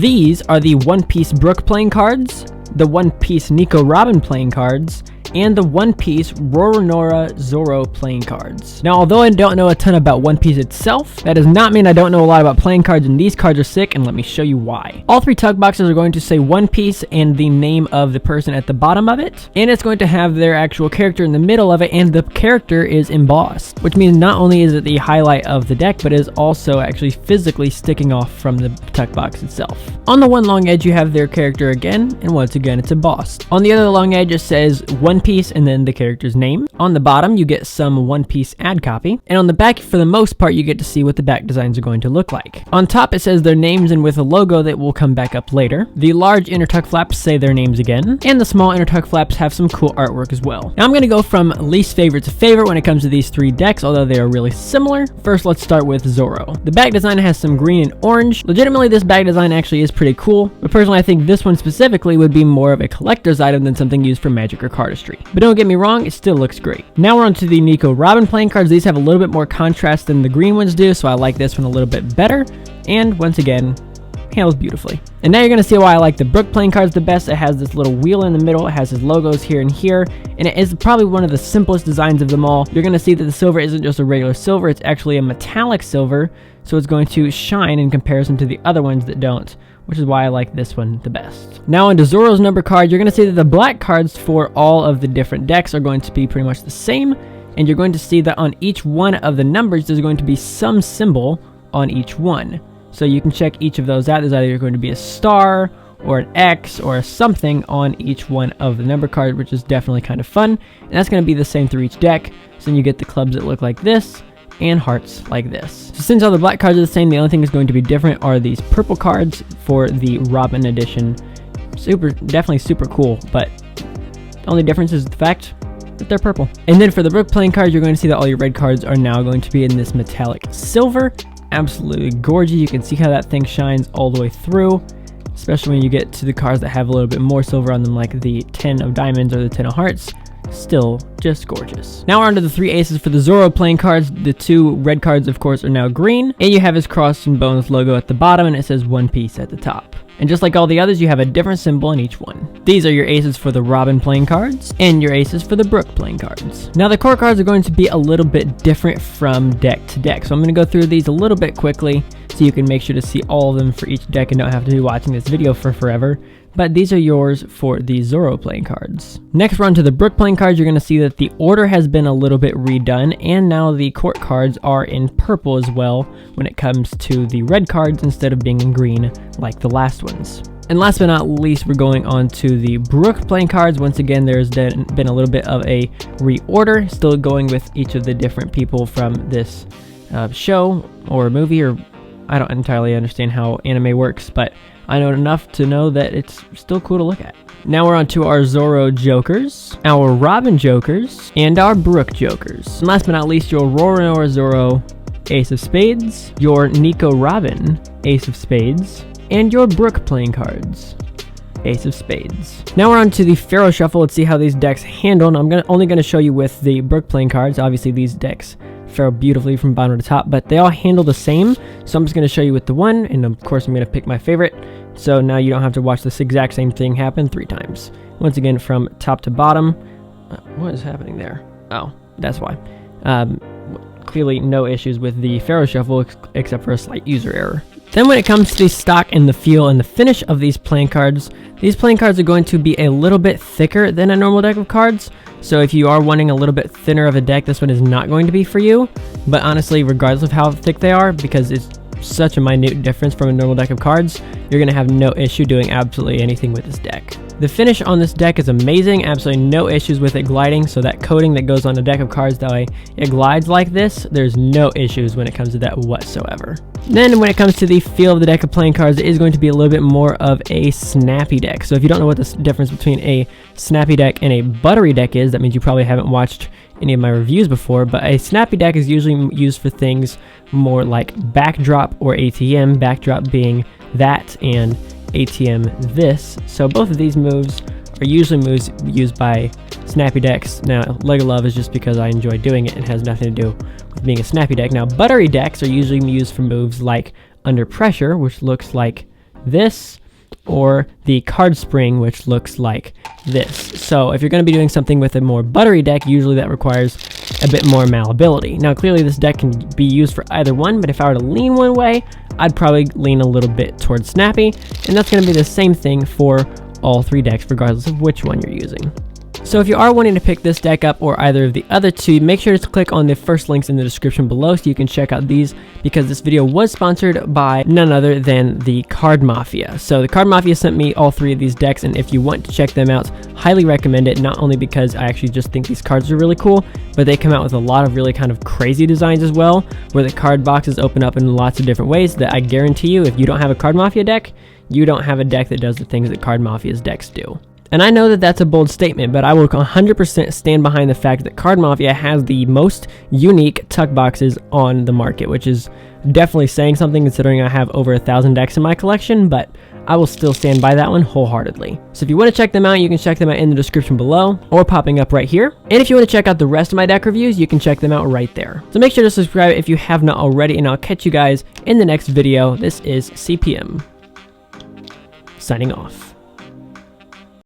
These are the One Piece Brook playing cards, the One Piece Nico Robin playing cards, and the One Piece Roronoa Zoro playing cards. Now, although I don't know a ton about One Piece itself, that does not mean I don't know a lot about playing cards, and these cards are sick, and let me show you why. All three tug boxes are going to say One Piece and the name of the person at the bottom of it, and it's going to have their actual character in the middle of it, and the character is embossed, which means not only is it the highlight of the deck, but is also actually physically sticking off from the tug box itself. On the one long edge, you have their character again, and once again, it's embossed. On the other long edge, it says One Piece and then the character's name. On the bottom, you get some One Piece ad copy, and on the back, for the most part, you get to see what the back designs are going to look like. On top, it says their names and with a logo that will come back up later. The large inner tuck flaps say their names again, and the small inner tuck flaps have some cool artwork as well. Now I'm going to go from least favorite to favorite when it comes to these three decks, although they are really similar. First, let's start with Zoro. The back design has some green and orange. Legitimately, this back design actually is pretty cool, but personally, I think this one specifically would be more of a collector's item than something used for magic or cardistry. But don't get me wrong, it still looks great. Now we're on to the Nico Robin playing cards. These have a little bit more contrast than the green ones do, so I like this one a little bit better. And once again, handles beautifully. And now you're going to see why I like the Brook playing cards the best. It has this little wheel in the middle. It has his logos here and here. And it is probably one of the simplest designs of them all. You're going to see that the silver isn't just a regular silver. It's actually a metallic silver. So it's going to shine in comparison to the other ones that don't, which is why I like this one the best. Now onto Zoro's number card, you're going to see that the black cards for all of the different decks are going to be pretty much the same, and you're going to see that on each one of the numbers there's going to be some symbol on each one. So you can check each of those out. There's either going to be a star or an X or a something on each one of the number card, which is definitely kind of fun, and that's going to be the same through each deck. So then you get the clubs that look like this, and hearts like this. So since all the black cards are the same, the only thing that's going to be different are these purple cards for the Robin edition. Definitely super cool, but the only difference is the fact that they're purple. And then for the Brook playing cards, you're going to see that all your red cards are now going to be in this metallic silver. Absolutely gorgeous. You can see how that thing shines all the way through, especially when you get to the cards that have a little bit more silver on them, like the 10 of diamonds or the 10 of hearts. Still just gorgeous. Now we're on to the three aces for the Zoro playing cards. The two red cards, of course, are now green, and you have his Cross and Bones logo at the bottom, and it says One Piece at the top. And just like all the others, you have a different symbol in each one. These are your aces for the Robin playing cards, and your aces for the Brook playing cards. Now the core cards are going to be a little bit different from deck to deck, so I'm going to go through these a little bit quickly so you can make sure to see all of them for each deck and don't have to be watching this video for forever. But these are yours for the Zoro playing cards. Next, we're on to the Brook playing cards. You're going to see that the order has been a little bit redone, and now the court cards are in purple as well when it comes to the red cards instead of being in green like the last ones. And last but not least, we're going on to the Brook playing cards. Once again, there's been a little bit of a reorder, still going with each of the different people from this show or movie, or I don't entirely understand how anime works, but I know enough to know that it's still cool to look at. Now we're on to our Zoro Jokers, our Robin Jokers, and our Brook Jokers. And last but not least, your Roronoa Zoro Ace of Spades, your Nico Robin Ace of Spades, and your Brook playing cards, Ace of Spades. Now we're on to the Faro Shuffle. Let's see how these decks handle. And I'm only going to show you with the Brook playing cards. Obviously, these decks Faro beautifully from bottom to top, but they all handle the same. So I'm just going to show you with the one, and of course I'm going to pick my favorite. So now you don't have to watch this exact same thing happen 3 times. Once again, from top to bottom. What is happening there? Oh, that's why. Clearly no issues with the Faro Shuffle except for a slight user error. Then when it comes to the stock and the feel and the finish of these playing cards are going to be a little bit thicker than a normal deck of cards. So if you are wanting a little bit thinner of a deck, this one is not going to be for you. But honestly, regardless of how thick they are, because it's such a minute difference from a normal deck of cards, you're going to have no issue doing absolutely anything with this deck. The finish on this deck is amazing, absolutely no issues with it gliding, so that coating that goes on a deck of cards, that way it glides like this, there's no issues when it comes to that whatsoever. Then when it comes to the feel of the deck of playing cards, it is going to be a little bit more of a snappy deck. So if you don't know what the difference between a snappy deck and a buttery deck is, that means you probably haven't watched any of my reviews before, but a snappy deck is usually used for things more like backdrop or ATM, backdrop being that and ATM this. So both of these moves are usually moves used by snappy decks. Now Lego Love is just because I enjoy doing it and has nothing to do with being a snappy deck. Now buttery decks are usually used for moves like Under Pressure, which looks like this, or the card spring, which looks like this. So if you're going to be doing something with a more buttery deck, usually that requires a bit more malleability. Now clearly this deck can be used for either one, but if I were to lean one way, I'd probably lean a little bit towards snappy, and that's going to be the same thing for all 3 decks regardless of which one you're using. So if you are wanting to pick this deck up or either of the other 2, make sure to click on the first links in the description below so you can check out these, because this video was sponsored by none other than the Card Mafia. So the Card Mafia sent me all 3 of these decks, and if you want to check them out, highly recommend it, not only because I actually just think these cards are really cool, but they come out with a lot of really kind of crazy designs as well, where the card boxes open up in lots of different ways that I guarantee you, if you don't have a Card Mafia deck, you don't have a deck that does the things that Card Mafia's decks do. And I know that that's a bold statement, but I will 100% stand behind the fact that Card Mafia has the most unique tuck boxes on the market, which is definitely saying something considering I have over 1,000 decks in my collection, but I will still stand by that one wholeheartedly. So if you want to check them out, you can check them out in the description below or popping up right here. And if you want to check out the rest of my deck reviews, you can check them out right there. So make sure to subscribe if you have not already, and I'll catch you guys in the next video. This is CPM, signing off.